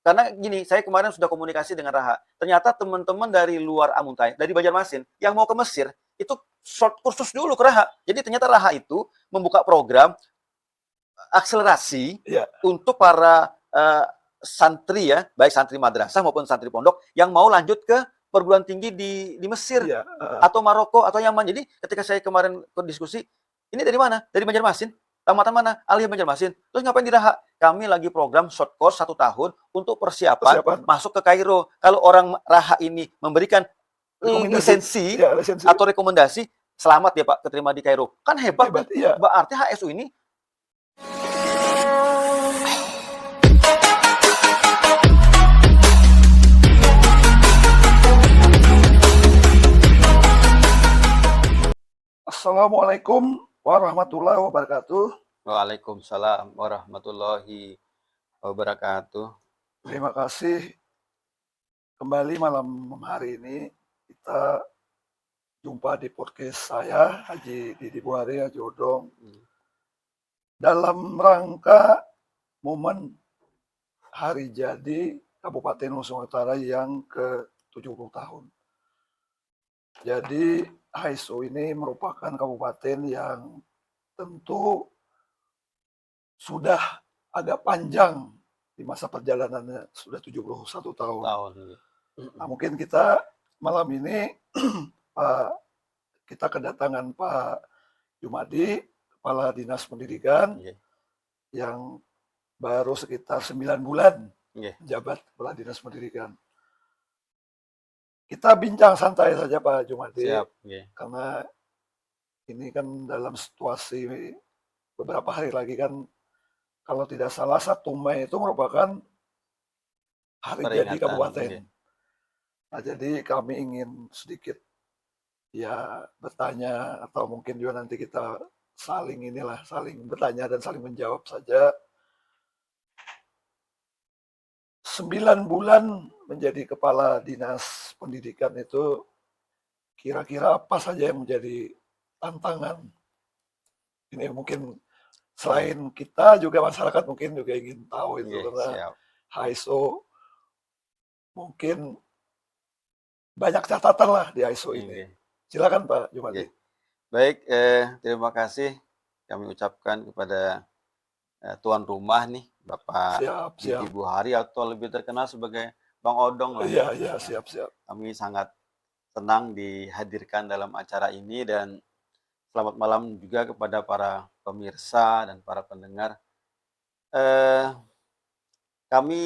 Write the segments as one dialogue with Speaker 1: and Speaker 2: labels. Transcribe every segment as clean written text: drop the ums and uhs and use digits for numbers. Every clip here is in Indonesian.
Speaker 1: Karena gini, saya kemarin sudah komunikasi dengan Raha. Ternyata teman-teman dari luar Amuntai, dari Banjarmasin, yang mau ke Mesir, itu short kursus dulu ke Raha. Jadi ternyata Raha itu membuka program akselerasi
Speaker 2: Iya.
Speaker 1: untuk para santri ya, baik santri madrasah maupun santri pondok yang mau lanjut ke perguruan tinggi di Mesir
Speaker 2: Iya.
Speaker 1: atau Maroko atau Yaman. Jadi ketika saya kemarin diskusi, ini dari mana? Dari Banjarmasin. Tamatan mana? Aliyah Banjarmasin. Terus ngapain di Raha? Kami lagi program short course 1 tahun untuk persiapan masuk ke Kairo. Kalau orang Raha ini memberikan lisensi
Speaker 2: ya, lisensi
Speaker 1: atau rekomendasi, selamat ya Pak, keterima di Kairo. Kan hebat,
Speaker 2: hebat, iya.
Speaker 1: Berarti HSU ini
Speaker 2: Assalamualaikum warahmatullahi wabarakatuh.
Speaker 1: Waalaikumsalam warahmatullahi wabarakatuh.
Speaker 2: Terima kasih. Kembali malam hari ini kita jumpa di podcast saya, Haji Didi Buhari, Haji Odong, dalam rangka momen hari jadi Kabupaten Nusa Utara yang ke-70 tahun. Jadi HSU ini merupakan kabupaten yang tentu sudah agak panjang di masa perjalanannya, sudah 71 tahun. Nah, mungkin kita malam ini kita kedatangan Pak Jumadi, Kepala Dinas Pendidikan, yang baru sekitar 9 bulan menjabat Kepala Dinas Pendidikan. Kita bincang santai saja Pak Jumadi, karena ini kan dalam situasi beberapa hari lagi kan, kalau tidak salah 1 Mei itu merupakan hari jadi kabupaten. Nah, jadi kami ingin sedikit ya bertanya, atau mungkin juga nanti kita saling bertanya dan saling menjawab saja. 9 bulan menjadi Kepala Dinas Pendidikan itu kira-kira apa saja yang menjadi tantangan? Ini mungkin selain kita juga masyarakat mungkin juga ingin tahu itu, karena HSO mungkin banyak catatan lah di HSO ini. Silakan Pak Jumadi.
Speaker 1: Baik, terima kasih kami ucapkan kepada tuan rumah nih, Bapak Didi Buhari, atau lebih terkenal sebagai Bang Odong lah.
Speaker 2: Iya, siap.
Speaker 1: Kami sangat senang dihadirkan dalam acara ini, dan selamat malam juga kepada para pemirsa dan para pendengar. Kami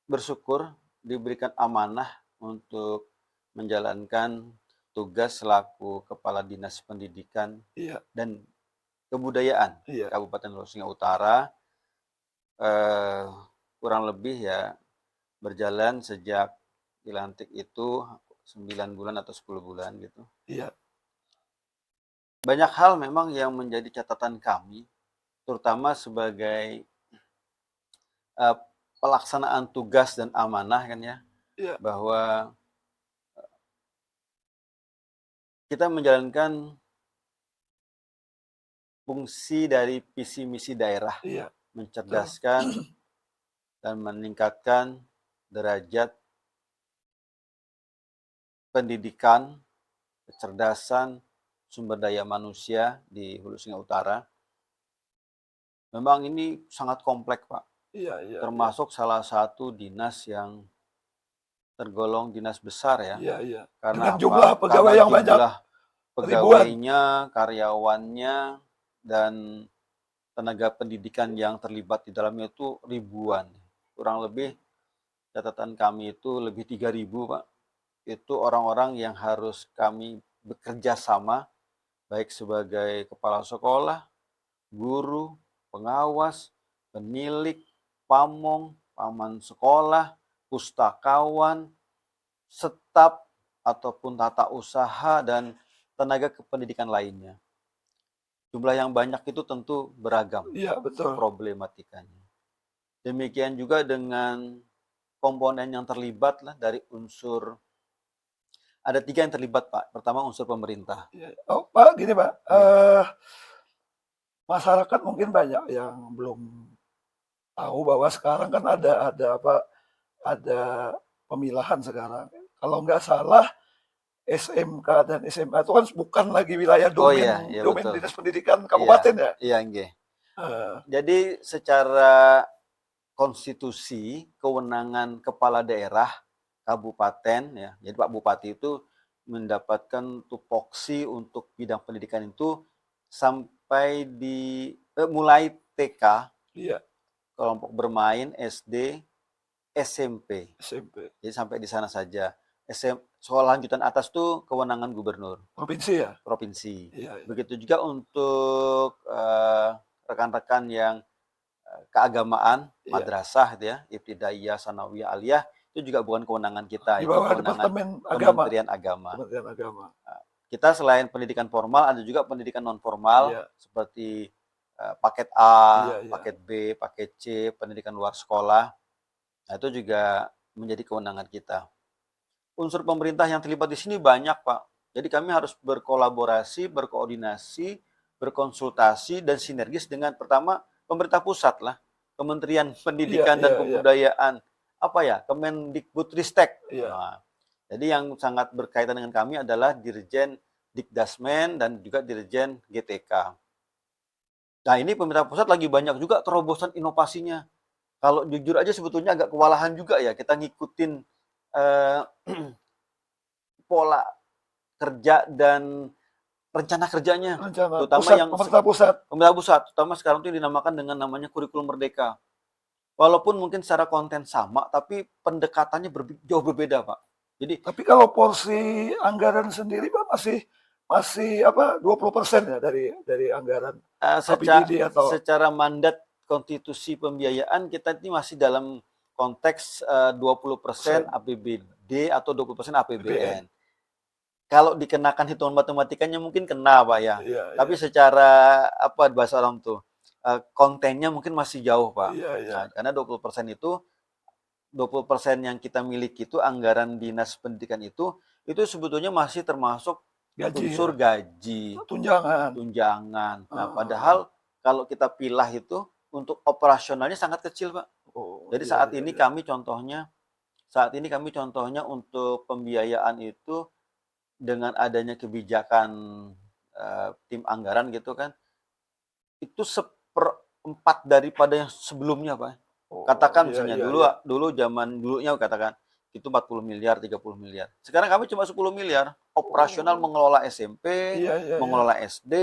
Speaker 1: bersyukur diberikan amanah untuk menjalankan tugas selaku Kepala Dinas Pendidikan dan Kebudayaan Kabupaten Nusa Utara, kurang lebih ya berjalan sejak dilantik itu 9 bulan atau 10 bulan gitu.
Speaker 2: Iya.
Speaker 1: Banyak hal memang yang menjadi catatan kami, terutama sebagai pelaksanaan tugas dan amanah kan ya, bahwa kita menjalankan fungsi dari visi misi daerah, mencerdaskan dan meningkatkan derajat pendidikan, kecerdasan, sumber daya manusia di Hulu Sungai Utara. Memang ini sangat kompleks Pak. Termasuk salah satu dinas yang tergolong dinas besar ya.
Speaker 2: Karena jumlah pegawai yang banyak,
Speaker 1: pegawainya, karyawannya, dan tenaga pendidikan yang terlibat di dalamnya itu ribuan. Kurang lebih catatan kami itu lebih 3.000 Pak. Itu orang-orang yang harus kami bekerja sama, baik sebagai kepala sekolah, guru, pengawas, penilik, pamong, paman sekolah, pustakawan, staf ataupun tata usaha, dan tenaga kependidikan lainnya. Jumlah yang banyak itu tentu beragam problematikanya. Demikian juga dengan komponen yang terlibat lah, dari unsur, ada 3 yang terlibat Pak. Pertama unsur pemerintah.
Speaker 2: Pak, gini Pak, masyarakat mungkin banyak yang belum tahu bahwa sekarang kan ada pemilahan sekarang. Kalau nggak salah SMK dan SMA itu kan bukan lagi wilayah
Speaker 1: Oh iya,
Speaker 2: domain
Speaker 1: iya
Speaker 2: domain
Speaker 1: betul.
Speaker 2: Dinas Pendidikan
Speaker 1: Iya,
Speaker 2: kabupaten ya?
Speaker 1: iya nggih.
Speaker 2: Heeh,
Speaker 1: Jadi secara konstitusi, kewenangan kepala daerah kabupaten ya. Jadi Pak Bupati itu mendapatkan tupoksi untuk bidang pendidikan itu sampai mulai TK,
Speaker 2: iya,
Speaker 1: kelompok bermain, SD, SMP.
Speaker 2: SMP.
Speaker 1: Jadi sampai di sana saja. Sekolah lanjutan atas tuh kewenangan gubernur
Speaker 2: Provinsi ya?
Speaker 1: provinsi.
Speaker 2: Iya, iya.
Speaker 1: Begitu juga untuk rekan-rekan yang keagamaan,
Speaker 2: Iya.
Speaker 1: madrasah gitu ya, ibtidaiyah, sanawiyah, aliyah, itu juga bukan kewenangan kita,
Speaker 2: Di
Speaker 1: itu
Speaker 2: bawah
Speaker 1: kewenangan
Speaker 2: Departemen Agama,
Speaker 1: Kementerian Agama.
Speaker 2: Kementerian Agama.
Speaker 1: Kita selain pendidikan formal, ada juga pendidikan non formal
Speaker 2: Iya,
Speaker 1: seperti paket A,
Speaker 2: iya, iya.
Speaker 1: paket B, paket C, pendidikan luar sekolah. Nah, itu juga menjadi kewenangan kita. Unsur pemerintah yang terlibat di sini banyak, Pak. Jadi kami harus berkolaborasi, berkoordinasi, berkonsultasi, dan sinergis dengan pertama pemerintah pusat lah, Kementerian
Speaker 2: Iya,
Speaker 1: Pendidikan dan
Speaker 2: iya, iya.
Speaker 1: Kebudayaan, apa ya, Kemendikbudristek.
Speaker 2: Iya.
Speaker 1: Nah, jadi yang sangat berkaitan dengan kami adalah Dirjen Dikdasmen dan juga Dirjen GTK. Nah, ini pemerintah pusat lagi banyak juga terobosan inovasinya. Kalau jujur aja sebetulnya agak kewalahan juga ya kita ngikutin eh, pola kerja dan rencana kerjanya,
Speaker 2: Rencana
Speaker 1: terutama
Speaker 2: pusat,
Speaker 1: yang
Speaker 2: pemerintah pusat.
Speaker 1: pemerintah pusat, terutama sekarang itu dinamakan dengan namanya kurikulum merdeka. Walaupun mungkin secara konten sama, tapi pendekatannya jauh berbeda, Pak. Jadi
Speaker 2: Tapi kalau porsi anggaran sendiri Pak masih masih apa 20% ya dari anggaran
Speaker 1: secara,
Speaker 2: APBD atau
Speaker 1: secara mandat konstitusi pembiayaan kita ini masih dalam konteks 20%
Speaker 2: persen
Speaker 1: APBD atau 20%
Speaker 2: APBN?
Speaker 1: APBN. Kalau dikenakan hitungan matematikanya mungkin kena, Pak ya.
Speaker 2: Iya,
Speaker 1: Tapi
Speaker 2: iya.
Speaker 1: secara apa bahasa orang tuh kontennya mungkin masih jauh, Pak.
Speaker 2: Iya, iya.
Speaker 1: Nah, karena 20% itu 20% yang kita miliki itu anggaran dinas pendidikan itu sebetulnya masih termasuk
Speaker 2: Gaji ya,
Speaker 1: unsur gaji,
Speaker 2: tunjangan.
Speaker 1: tunjangan. Nah,
Speaker 2: Heeh.
Speaker 1: padahal kalau kita pilah itu untuk operasionalnya sangat kecil, Pak.
Speaker 2: Oh,
Speaker 1: Jadi
Speaker 2: iya, iya, iya.
Speaker 1: saat ini kami contohnya untuk pembiayaan itu dengan adanya kebijakan tim anggaran gitu kan, itu seperempat daripada yang sebelumnya, Pak.
Speaker 2: Oh,
Speaker 1: Katakan
Speaker 2: iya,
Speaker 1: misalnya
Speaker 2: iya,
Speaker 1: dulu
Speaker 2: iya.
Speaker 1: dulu zaman dulunya katakan itu 40 miliar, 30 miliar. Sekarang kami cuma 10 miliar. Operasional
Speaker 2: Oh,
Speaker 1: mengelola SMP,
Speaker 2: iya, iya, iya.
Speaker 1: mengelola SD,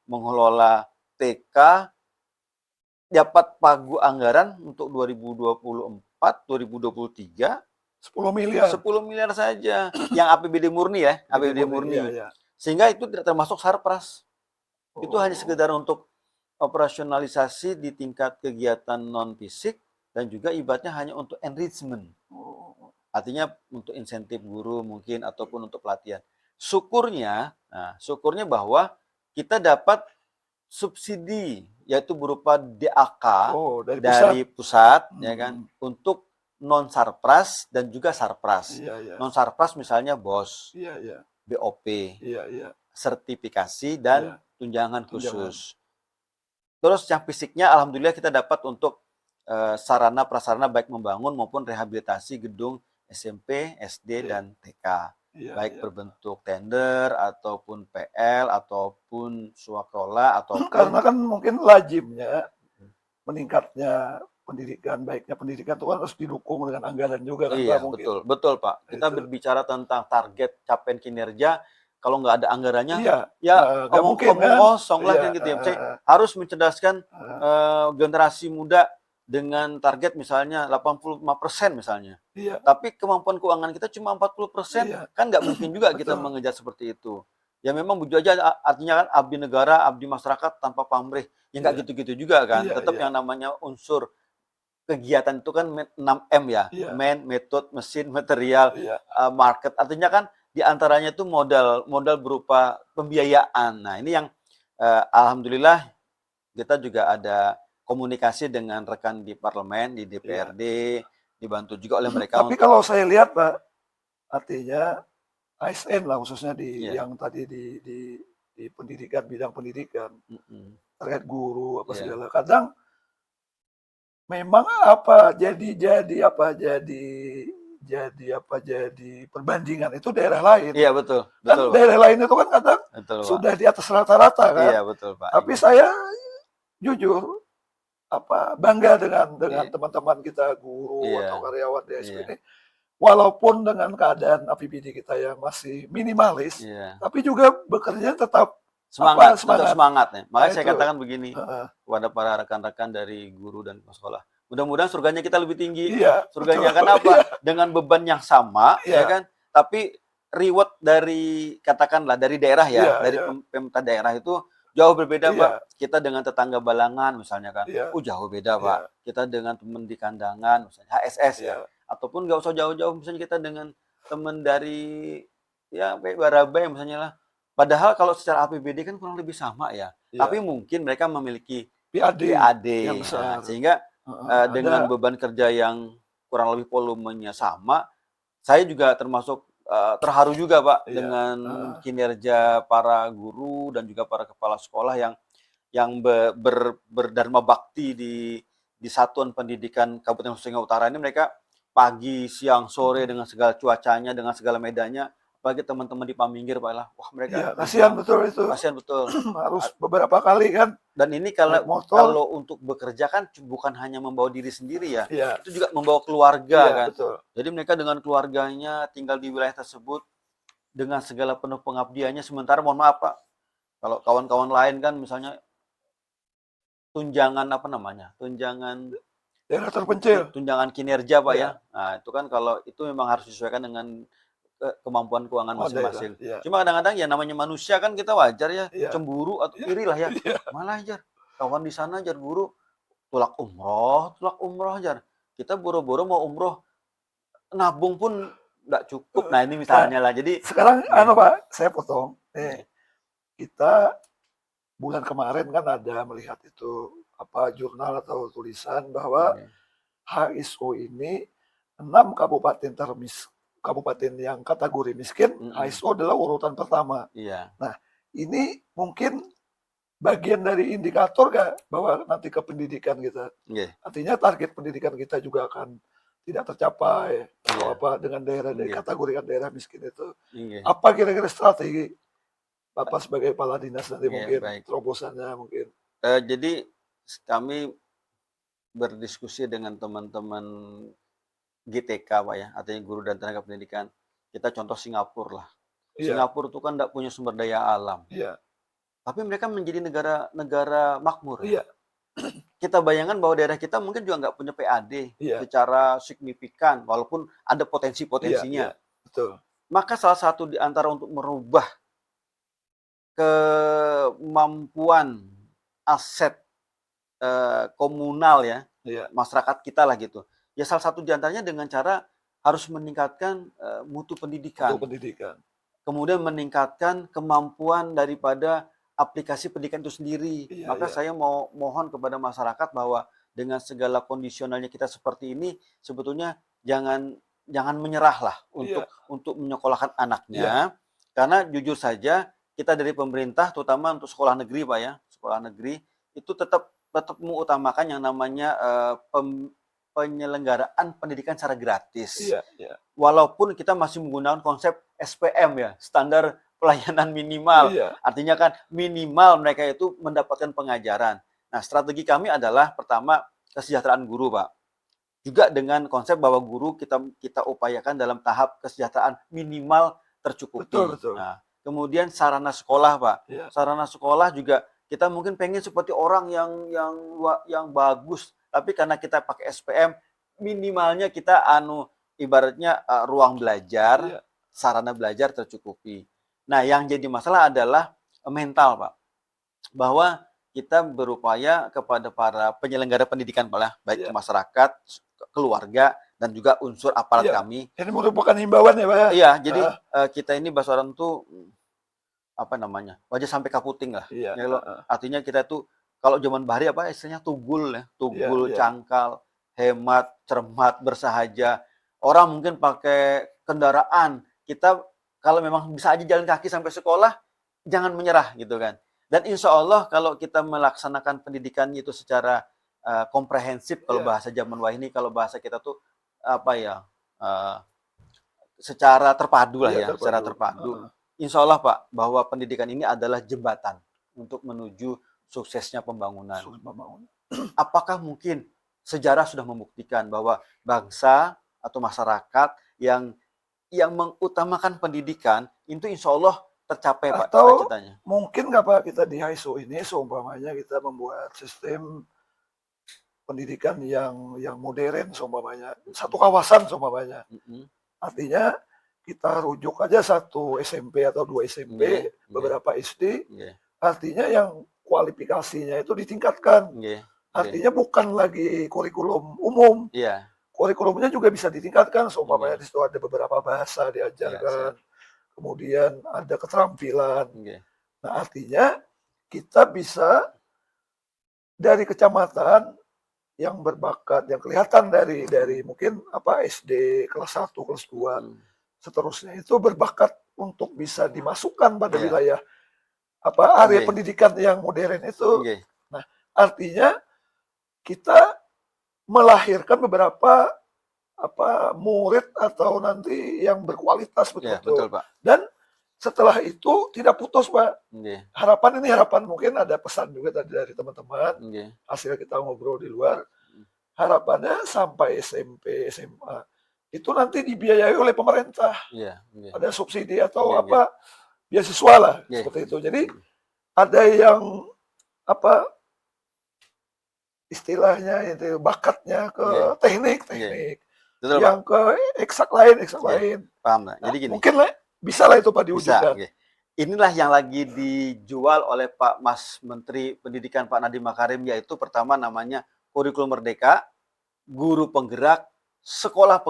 Speaker 1: mengelola TK, dapat pagu anggaran untuk 2024, 2023
Speaker 2: 10 miliar.
Speaker 1: 10 miliar saja. Yang APBD murni ya,
Speaker 2: BD
Speaker 1: APBD
Speaker 2: murni, iya,
Speaker 1: murni.
Speaker 2: iya.
Speaker 1: Sehingga itu tidak termasuk sarpras. Itu hanya
Speaker 2: Oh,
Speaker 1: sekedar untuk operasionalisasi di tingkat kegiatan non fisik dan juga ibaratnya hanya untuk enrichment.
Speaker 2: oh,
Speaker 1: Artinya untuk insentif guru mungkin ataupun untuk pelatihan. Syukurnya bahwa kita dapat subsidi yaitu berupa DAK
Speaker 2: oh, dari pusat.
Speaker 1: dari pusat ya kan
Speaker 2: Hmm,
Speaker 1: untuk non sarpras dan juga sarpras.
Speaker 2: iya, iya.
Speaker 1: Non sarpras misalnya BOS,
Speaker 2: Iya, iya.
Speaker 1: BOP,
Speaker 2: Iya, iya.
Speaker 1: sertifikasi dan
Speaker 2: Iya,
Speaker 1: tunjangan
Speaker 2: tunjangan.
Speaker 1: khusus. Terus yang fisiknya alhamdulillah kita dapat untuk sarana prasarana baik membangun maupun rehabilitasi gedung SMP, SD
Speaker 2: Iya,
Speaker 1: dan TK.
Speaker 2: iya,
Speaker 1: Baik
Speaker 2: iya.
Speaker 1: berbentuk tender ataupun PL ataupun swaklola ataupun
Speaker 2: Karena kan mungkin lazimnya meningkatnya pendidikan, baiknya pendidikan itu kan harus didukung dengan anggaran juga kan Pak
Speaker 1: iya
Speaker 2: mungkin.
Speaker 1: betul betul Pak. Kita
Speaker 2: Itu.
Speaker 1: berbicara tentang target capaian kinerja kalau nggak ada anggarannya
Speaker 2: Iya,
Speaker 1: ya
Speaker 2: nggak
Speaker 1: omong
Speaker 2: mungkin
Speaker 1: omong
Speaker 2: kan?
Speaker 1: kosong lah
Speaker 2: Iya,
Speaker 1: kan gitu ya. Saya harus mencerdaskan generasi muda dengan target misalnya 85% misalnya.
Speaker 2: iya,
Speaker 1: Tapi kemampuan keuangan kita cuma 40%,
Speaker 2: iya,
Speaker 1: kan nggak mungkin juga kita
Speaker 2: betul.
Speaker 1: mengejar seperti itu. Ya memang begitu aja artinya kan abdi negara, abdi masyarakat tanpa pamrih. Ya nggak
Speaker 2: Iya,
Speaker 1: gitu-gitu juga kan.
Speaker 2: iya,
Speaker 1: Tetap
Speaker 2: iya,
Speaker 1: yang namanya unsur kegiatan itu kan 6M ya.
Speaker 2: iya,
Speaker 1: Man, method, mesin, material,
Speaker 2: iya,
Speaker 1: market. Artinya kan di antaranya itu modal modal berupa pembiayaan. Nah, ini yang alhamdulillah kita juga ada komunikasi dengan rekan di parlemen, di
Speaker 2: iya.
Speaker 1: DPRD, dibantu juga oleh mereka
Speaker 2: Tapi
Speaker 1: untuk
Speaker 2: kalau saya lihat Pak, artinya ASN lah khususnya di
Speaker 1: ya,
Speaker 2: yang tadi di pendidikan, bidang pendidikan,
Speaker 1: mm,
Speaker 2: terkait guru apa
Speaker 1: ya,
Speaker 2: segala. Kadang memang apa jadi perbandingan itu daerah lain.
Speaker 1: Iya betul,
Speaker 2: Dan
Speaker 1: betul Pak.
Speaker 2: daerah lain itu kan kadang
Speaker 1: Betul Pak.
Speaker 2: sudah di atas rata-rata kan.
Speaker 1: Iya betul Pak.
Speaker 2: Tapi saya jujur bangga dengan teman-teman kita guru atau karyawan di ASW ini. Walaupun dengan keadaan APBD kita yang masih minimalis, tapi juga bekerja tetap
Speaker 1: semangat. Ya. Makanya saya katakan begini kepada para rekan-rekan dari guru dan sekolah. Mudah-mudahan surganya kita lebih tinggi. Surganya kan apa? Dengan beban yang sama, ya kan? Tapi reward dari katakanlah dari daerah dari pemerintah daerah itu jauh berbeda Pak. Kita dengan tetangga Balangan misalnya kan, jauh beda Pak. Kita dengan teman di Kandangan, misalnya HSS ataupun nggak usah jauh-jauh, misalnya kita dengan teman dari Barabai misalnya lah. Padahal kalau secara APBD kan kurang lebih sama ya. Tapi mungkin mereka memiliki PAD yang besar. Sehingga dengan beban kerja yang kurang lebih volumenya sama, saya juga termasuk terharu juga Pak dengan kinerja para guru dan juga para kepala sekolah yang berdharma bakti di Satuan Pendidikan Kabupaten Nusa Tenggara Utara ini. Mereka pagi, siang, sore dengan segala cuacanya, dengan segala medannya. Apalagi teman-teman di Paminggir Pak lah, wah mereka
Speaker 2: kasihan betul itu.
Speaker 1: Kasihan betul.
Speaker 2: Harus beberapa kali kan.
Speaker 1: Dan ini kalau untuk bekerja kan bukan hanya membawa diri sendiri ya, itu juga membawa keluarga kan.
Speaker 2: Betul.
Speaker 1: Jadi mereka dengan keluarganya tinggal di wilayah tersebut dengan segala penuh pengabdiannya. Sementara mohon maaf Pak, kalau kawan-kawan lain kan misalnya tunjangan
Speaker 2: daerah terpencil,
Speaker 1: tunjangan kinerja Pak ya. Nah itu kan kalau itu memang harus disesuaikan dengan kemampuan keuangan masing-masing. Cuma kadang-kadang ya namanya manusia kan kita wajar ya cemburu atau iri lah ya. Malah Jar, kawan di sana Jar guru tulak umroh Jar. Kita boro-boro mau umroh, nabung pun nggak cukup. Nah ini misalnya lah. Jadi
Speaker 2: sekarang Pak, saya potong. Kita bulan kemarin kan ada melihat itu jurnal atau tulisan bahwa HSO ini 6 kabupaten kabupaten yang kategori miskin, HSO adalah urutan pertama. Nah, ini mungkin bagian dari indikator nggak bahwa nanti ke pendidikan kita. Artinya target pendidikan kita juga akan tidak tercapai dengan daerah kategorikan daerah miskin itu. Apa kira-kira strategi Bapak sebagai kepala dinas nanti mungkin terobosannya mungkin?
Speaker 1: Jadi kami berdiskusi dengan teman-teman GTK Pak ya, artinya guru dan tenaga pendidikan. Kita contoh Singapura lah. Singapura itu kan tidak punya sumber daya alam. Tapi mereka menjadi negara makmur. Kita bayangkan bahwa daerah kita mungkin juga nggak punya PAD secara signifikan, walaupun ada potensi-potensinya.
Speaker 2: Betul.
Speaker 1: Maka salah satu di antara untuk merubah kemampuan aset komunal masyarakat kita lah gitu. Ya salah satu diantaranya dengan cara harus meningkatkan mutu pendidikan. Kemudian meningkatkan kemampuan daripada aplikasi pendidikan itu sendiri. Maka saya mau mohon kepada masyarakat bahwa dengan segala kondisionalnya kita seperti ini, sebetulnya jangan menyerah lah untuk menyekolahkan anaknya. Karena jujur saja kita dari pemerintah, terutama untuk sekolah negeri Pak ya, sekolah negeri itu tetap mengutamakan yang namanya penyelenggaraan pendidikan secara gratis. Walaupun kita masih menggunakan konsep SPM ya, standar pelayanan minimal. Artinya kan minimal mereka itu mendapatkan pengajaran. Nah, strategi kami adalah pertama kesejahteraan guru, Pak. Juga dengan konsep bahwa guru kita upayakan dalam tahap kesejahteraan minimal tercukupi.
Speaker 2: Betul.
Speaker 1: Nah, kemudian sarana sekolah, Pak. Sarana sekolah juga kita mungkin pengen seperti orang yang bagus. Tapi karena kita pakai SPM, minimalnya kita ibaratnya ruang belajar, sarana belajar tercukupi. Nah, yang jadi masalah adalah mental, Pak. Bahwa kita berupaya kepada para penyelenggara pendidikan, Pak, baik masyarakat, keluarga, dan juga unsur aparat kami.
Speaker 2: Ini merupakan himbauan ya, Pak ya?
Speaker 1: Iya, jadi kita ini bahasa orang tuh wajah sampai kaputing lah. Artinya kita tuh kalau zaman bahari istilahnya tugul ya, cangkal, hemat, cermat, bersahaja. Orang mungkin pakai kendaraan, kita kalau memang bisa aja jalan kaki sampai sekolah, jangan menyerah gitu kan. Dan insya Allah kalau kita melaksanakan pendidikan itu secara komprehensif kalau
Speaker 2: Iya.
Speaker 1: bahasa zaman wahini, kalau bahasa kita tuh apa ya, secara terpadu lah
Speaker 2: Iya,
Speaker 1: ya, secara terpadu. Insya Allah Pak, bahwa pendidikan ini adalah jembatan untuk menuju suksesnya pembangunan. Apakah mungkin sejarah sudah membuktikan bahwa bangsa atau masyarakat yang mengutamakan pendidikan itu insya Allah tercapai Pak
Speaker 2: Atau
Speaker 1: cita-citanya.
Speaker 2: mungkin nggak Pak kita di HISO ini seumpamanya kita membuat sistem pendidikan yang modern seumpamanya satu kawasan seumpamanya. Artinya kita rujuk aja satu SMP atau 2 SMP, beberapa SD. Artinya yang kualifikasinya itu ditingkatkan. Artinya bukan lagi kurikulum umum. Kurikulumnya juga bisa ditingkatkan seumpamanya di situ ada beberapa bahasa diajarkan. Kemudian ada keterampilan. Nah, artinya kita bisa dari kecamatan yang berbakat, yang kelihatan dari mungkin SD kelas 1, kelas 2, seterusnya itu berbakat untuk bisa dimasukkan pada wilayah area pendidikan yang modern itu. Nah, artinya kita melahirkan beberapa murid atau nanti yang berkualitas betul-betul. Dan setelah itu tidak putus Pak. Harapan mungkin ada pesan juga tadi dari teman-teman. Hasil kita ngobrol di luar. Harapannya sampai SMP, SMA itu nanti dibiayai oleh pemerintah. Ada subsidi atau beasiswa lah seperti itu. Jadi ada yang istilahnya itu bakatnya ke teknik. Betul, yang Pak. Ke eksak lain.
Speaker 1: Paham, nah, jadi gini.
Speaker 2: Mungkin lah bisa lah itu Pak diwujudkan.
Speaker 1: Inilah yang lagi dijual oleh Pak Mas Menteri Pendidikan Pak Nadiem Makarim, yaitu pertama namanya kurikulum merdeka, guru penggerak, sekolah penggerak.